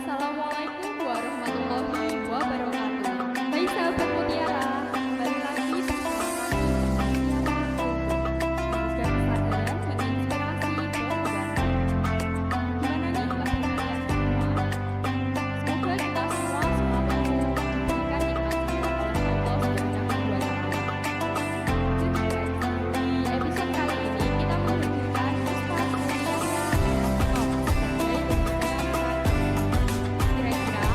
Assalamualaikum warahmatullahi wabarakatuh. Hai sahabat Mutiara, kembali lagi bersama kami di Mutiara Kultur. Semoga kesadaran menginspirasi kehidupan. Gimana nih kabar kalian semua? Semoga kita semua selalu diberikan nikmat oleh Allah Subhanahu wa Ta'ala. Jadi guys, di episode kali ini kita menghadirkan Ustaz Mutiara Top sebagai pembicara. Kira-kira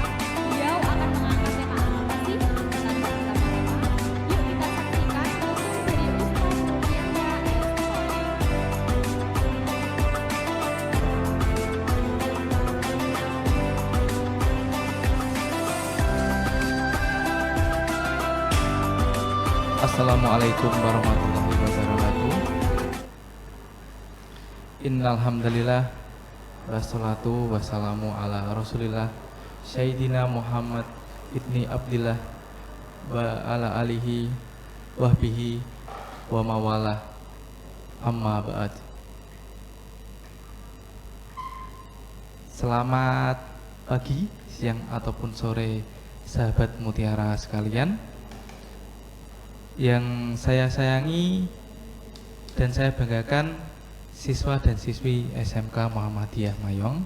beliau akan mengangkat tema apa sih? Tanpa berlama-lama, yuk kita saksikan langsung dari Ustaz Mutiara Top. Assalamualaikum warahmatullahi wabarakatuh. Innal hamdalillah wassalatu wassalamu ala Rasulillah Sayyidina Muhammad ibni Abdillah wa ala alihi wahbihi wa mawalah, amma ba'd. Selamat pagi, siang ataupun sore sahabat Mutiara sekalian yang saya sayangi dan saya banggakan, siswa dan siswi SMK Muhammadiyah Mayong.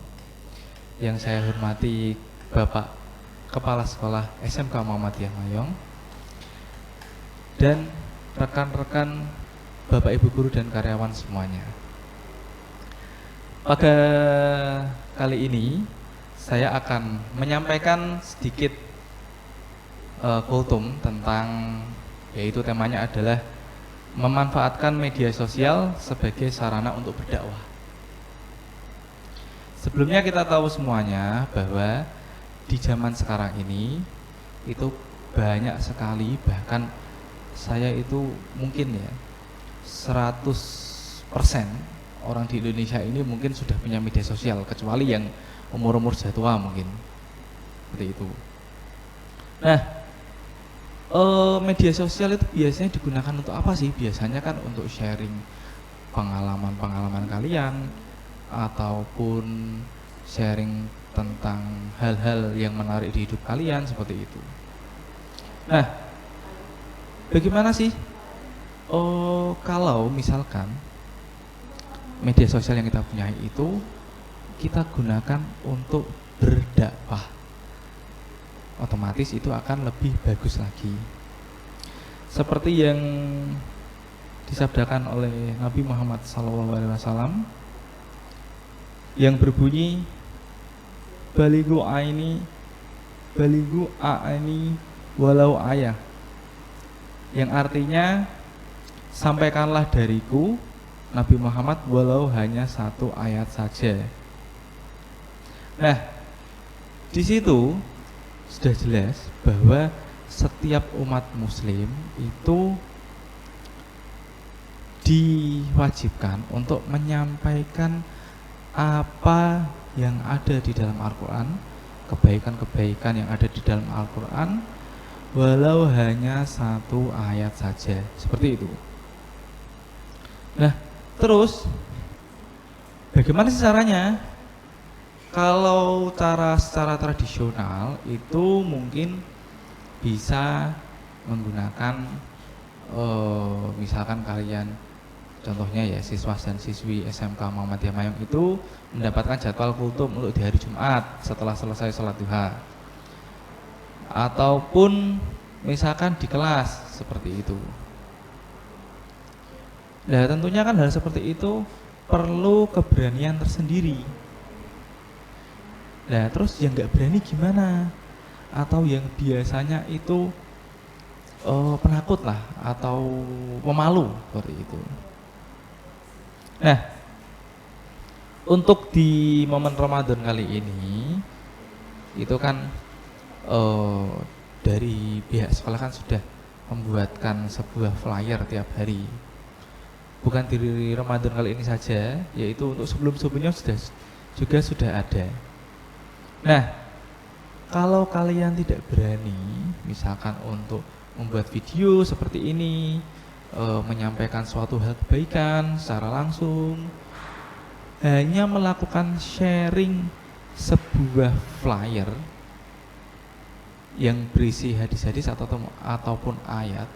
Yang saya hormati Bapak Kepala Sekolah SMK Muhammadiyah Mayong dan rekan-rekan Bapak Ibu guru dan karyawan semuanya. Pada kali ini saya akan menyampaikan sedikit kultum tentang, yaitu temanya adalah memanfaatkan media sosial sebagai sarana untuk berdakwah. Sebelumnya kita tahu semuanya bahwa di zaman sekarang ini itu banyak sekali, bahkan saya itu mungkin ya 100% orang di Indonesia ini mungkin sudah punya media sosial, kecuali yang umur-umur sudah tua mungkin seperti itu. Nah, media sosial itu biasanya digunakan untuk apa sih? Biasanya kan untuk sharing pengalaman-pengalaman kalian ataupun sharing tentang hal-hal yang menarik di hidup kalian seperti itu. Nah, bagaimana sih kalau misalkan media sosial yang kita punya itu kita gunakan untuk berdakwah? Otomatis itu akan lebih bagus lagi. Seperti yang disabdakan oleh Nabi Muhammad SAW yang berbunyi, baligu aini walau ayah, yang artinya sampaikanlah dariku Nabi Muhammad walau hanya satu ayat saja. Nah, di situ sudah jelas bahwa setiap umat muslim itu diwajibkan untuk menyampaikan apa yang ada di dalam Al-Quran, kebaikan-kebaikan yang ada di dalam Al-Quran, walau hanya satu ayat saja, seperti itu. Nah, terus bagaimana sih caranya? Kalau secara tradisional itu mungkin bisa menggunakan misalkan kalian, contohnya ya siswa dan siswi SMK Muhammadiyah Mayong itu mendapatkan jadwal kultum untuk di hari Jumat setelah selesai sholat duha, ataupun misalkan di kelas seperti itu. Nah, tentunya kan hal seperti itu perlu keberanian tersendiri. Nah, terus yang nggak berani gimana? Atau yang biasanya itu penakut lah atau pemalu seperti itu. Nah, untuk di momen Ramadan kali ini itu kan dari pihak sekolah kan sudah membuatkan sebuah flyer tiap hari. Bukan di Ramadan kali ini saja, yaitu untuk sebelum-sebelumnya juga sudah ada. Nah, kalau kalian tidak berani misalkan untuk membuat video seperti ini, menyampaikan suatu hal kebaikan secara langsung, hanya melakukan sharing sebuah flyer yang berisi hadis-hadis ataupun ayat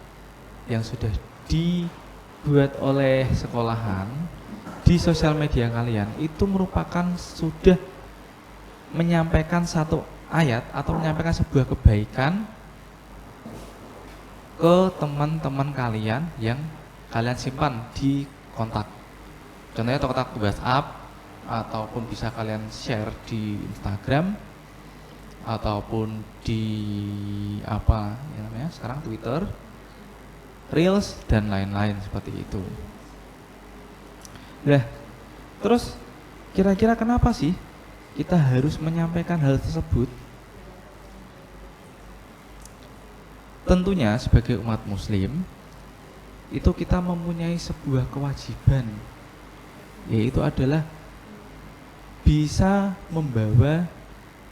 yang sudah dibuat oleh sekolahan di sosial media kalian itu merupakan sudah menyampaikan satu ayat atau menyampaikan sebuah kebaikan ke teman-teman kalian yang kalian simpan di kontak. Contohnya kontak WhatsApp, ataupun bisa kalian share di Instagram, ataupun di apa ya namanya sekarang Twitter, Reels dan lain-lain seperti itu. Nah, terus kira-kira kenapa sih kita harus menyampaikan hal tersebut? Tentunya sebagai umat muslim itu kita mempunyai sebuah kewajiban, yaitu adalah bisa membawa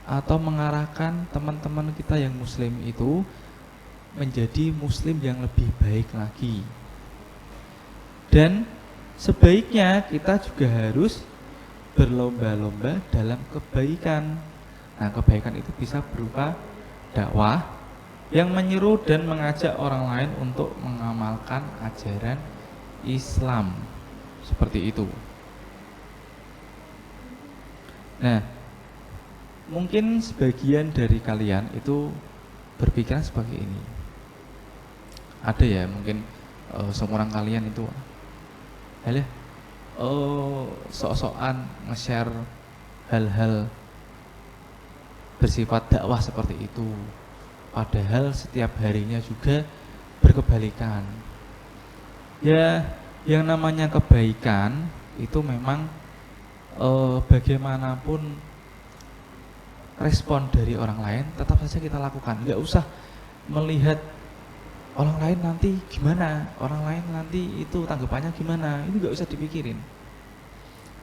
atau mengarahkan teman-teman kita yang muslim itu menjadi muslim yang lebih baik lagi. Dan sebaiknya kita juga harus berlomba-lomba dalam kebaikan. Nah, kebaikan itu bisa berupa dakwah yang menyeru dan mengajak orang lain untuk mengamalkan ajaran Islam. Seperti itu. Nah, mungkin sebagian dari kalian itu berpikiran sebagai ini. Ada ya mungkin seorang kalian itu sok-sokan nge-share hal-hal bersifat dakwah seperti itu, padahal setiap harinya juga berkebalikan. Ya, yang namanya kebaikan itu memang bagaimanapun respon dari orang lain tetap saja kita lakukan. Nggak usah melihat orang lain nanti gimana, orang lain nanti itu tanggapannya gimana, itu nggak usah dipikirin.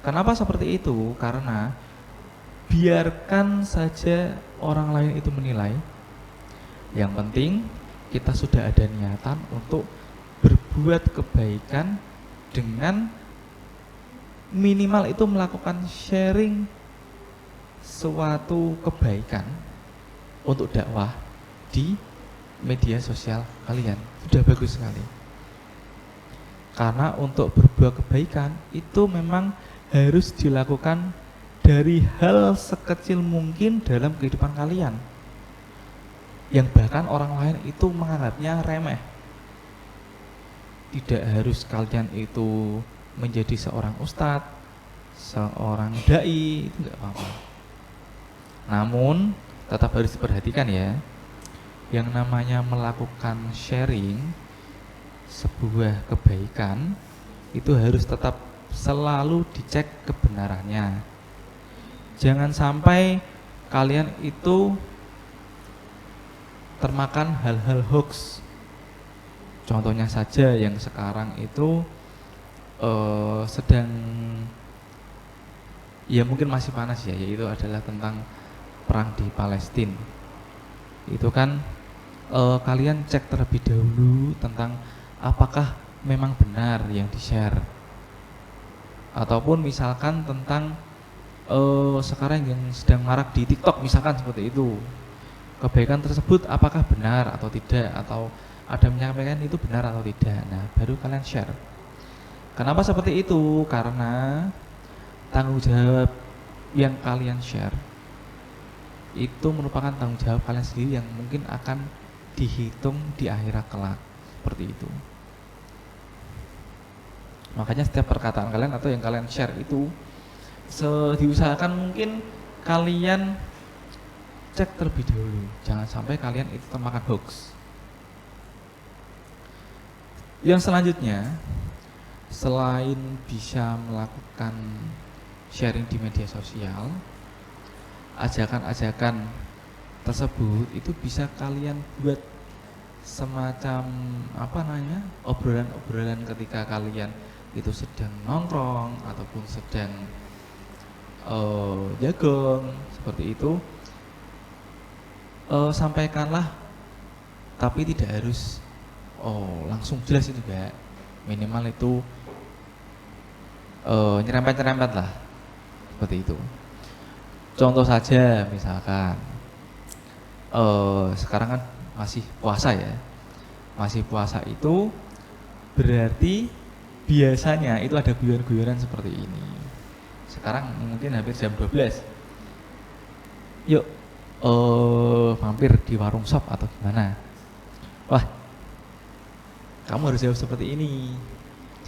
Kenapa seperti itu? Karena biarkan saja orang lain itu menilai. Yang penting kita sudah ada niatan untuk berbuat kebaikan dengan minimal itu melakukan sharing suatu kebaikan untuk dakwah di media sosial kalian. Sudah bagus sekali. Karena untuk berbuat kebaikan itu memang harus dilakukan dari hal sekecil mungkin dalam kehidupan kalian, yang bahkan orang lain itu menganggapnya remeh. Tidak harus kalian itu menjadi seorang ustadz, seorang dai, itu enggak apa-apa. Namun tetap harus diperhatikan ya, yang namanya melakukan sharing sebuah kebaikan itu harus tetap selalu dicek kebenarannya. Jangan sampai kalian itu termakan hal-hal hoax. Contohnya saja yang sekarang itu sedang ya mungkin masih panas ya, yaitu adalah tentang perang di Palestina. Itu kan kalian cek terlebih dahulu tentang apakah memang benar yang di-share, ataupun misalkan tentang sekarang yang sedang marak di TikTok misalkan seperti itu, kebaikan tersebut apakah benar atau tidak, atau ada menyampaikan itu benar atau tidak. Nah, baru kalian share. Kenapa seperti itu? Karena tanggung jawab yang kalian share itu merupakan tanggung jawab kalian sendiri yang mungkin akan dihitung di akhirat kelak. Seperti itu. Makanya setiap perkataan kalian atau yang kalian share itu diusahakan mungkin kalian cek terlebih dahulu. Jangan sampai kalian itu termakan hoax. Yang selanjutnya, selain bisa melakukan sharing di media sosial, ajakan-ajakan tersebut itu bisa kalian buat semacam obrolan-obrolan ketika kalian itu sedang nongkrong ataupun sedang jagong seperti itu. Sampaikanlah, tapi tidak harus langsung jelas itu enggak. Minimal itu nyerempet-nyerempet lah, seperti itu. Contoh saja misalkan sekarang kan masih puasa ya. Masih puasa itu berarti biasanya itu ada guyon-guyonan seperti ini. Sekarang mungkin hampir jam 12. Yuk mampir di warung sop atau gimana. Wah, kamu harus jawab seperti ini.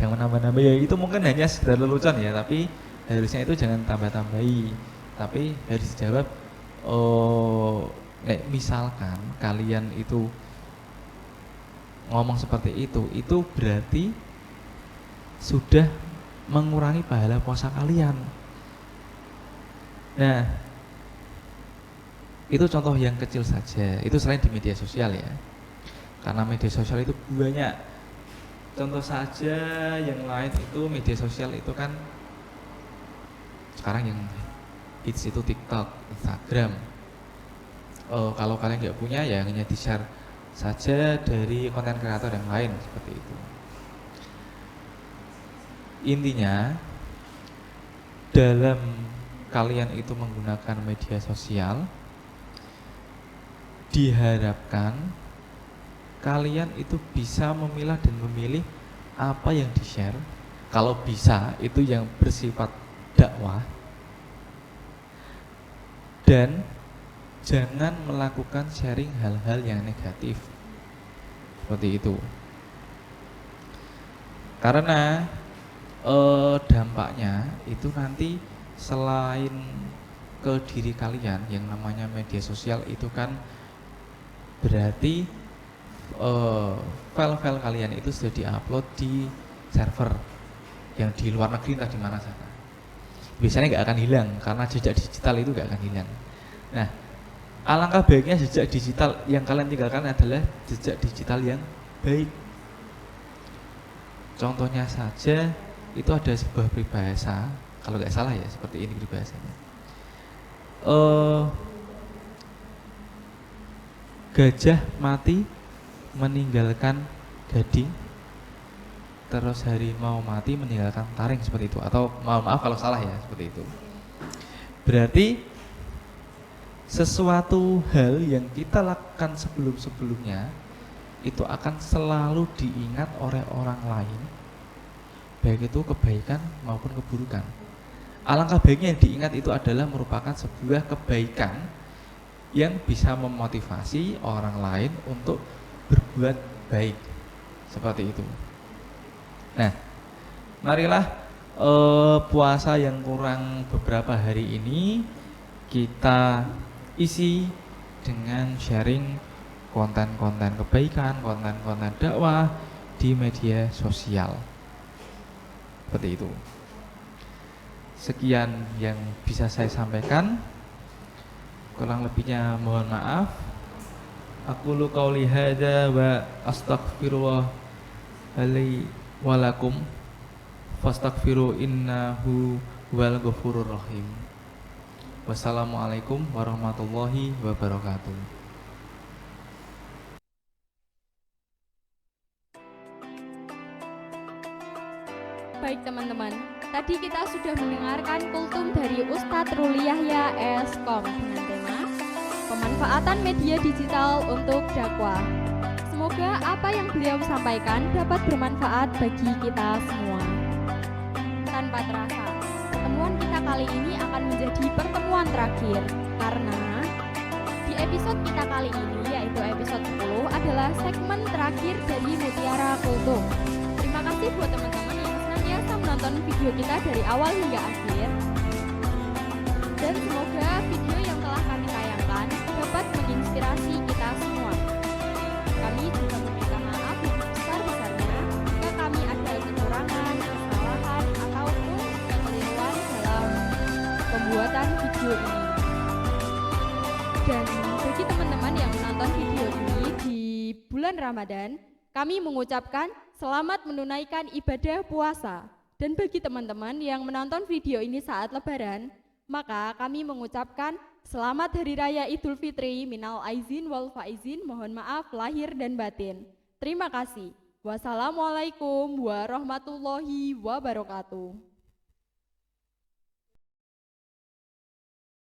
Jangan nambah-nambah ya, itu mungkin hanya sekedar lelucon ya, tapi harusnya itu jangan tambah-tambahi. Tapi harus dijawab misalkan kalian itu ngomong seperti itu berarti sudah mengurangi pahala puasa kalian. Nah, itu contoh yang kecil saja. Itu selain di media sosial ya. Karena media sosial itu banyak. Contoh saja yang lain itu media sosial itu kan sekarang yang hits itu TikTok, Instagram. Kalau kalian nggak punya ya hanya di-share saja dari konten kreator yang lain seperti itu. Intinya dalam kalian itu menggunakan media sosial diharapkan kalian itu bisa memilah dan memilih apa yang di-share. Kalau bisa itu yang bersifat dakwah, dan jangan melakukan sharing hal-hal yang negatif seperti itu. Karena dampaknya itu nanti selain ke diri kalian, yang namanya media sosial itu kan berarti file-file kalian itu sudah diupload di server yang di luar negeri entah di mana sana. Biasanya nggak akan hilang karena jejak digital itu nggak akan hilang. Nah, alangkah baiknya jejak digital yang kalian tinggalkan adalah jejak digital yang baik. Contohnya saja itu ada sebuah peribahasa, kalau nggak salah ya seperti ini peribahasanya. Gajah mati meninggalkan gading, terus harimau mati meninggalkan taring, seperti itu. Atau maaf kalau salah ya, seperti itu. Berarti sesuatu hal yang kita lakukan sebelum-sebelumnya itu akan selalu diingat oleh orang lain, baik itu kebaikan maupun keburukan. Alangkah baiknya yang diingat itu adalah merupakan sebuah kebaikan yang bisa memotivasi orang lain untuk berbuat baik, seperti itu. Nah, marilah puasa yang kurang beberapa hari ini kita isi dengan sharing konten-konten kebaikan, konten-konten dakwah di media sosial, seperti itu. Sekian yang bisa saya sampaikan, kurang lebihnya mohon maaf. Aqulu qauli hadza wa astaghfirullah li wa lakum fastaghfiru innahu wal ghafurur rahim. Wassalamualaikum warahmatullahi wabarakatuh. Baik teman-teman, tadi kita sudah mendengarkan kultum dari Ustadz Ruli Yahya S.Com dengan tema pemanfaatan media digital untuk dakwah. Semoga apa yang beliau sampaikan dapat bermanfaat bagi kita semua. Tanpa terasa, pertemuan kita kali ini akan menjadi pertemuan terakhir karena di episode kita kali ini, yaitu episode 10, adalah segmen terakhir dari Mutiara Kultum. Terima kasih buat teman-teman yang senantiasa menonton video kita dari awal hingga akhir. Dan semoga video yang telah kami tayangkan dapat menginspirasi kita semua. Kami juga meminta maaf yang sebesar-besarnya jika kami ada kekurangan, kesalahan, ataupun kekeliruan dalam pembuatan video ini. Dan bagi teman-teman yang menonton video ini di bulan Ramadan, kami mengucapkan selamat menunaikan ibadah puasa. Dan bagi teman-teman yang menonton video ini saat Lebaran, maka kami mengucapkan selamat Hari Raya Idul Fitri, minal aizin wal faizin, mohon maaf lahir dan batin. Terima kasih. Wassalamualaikum warahmatullahi wabarakatuh.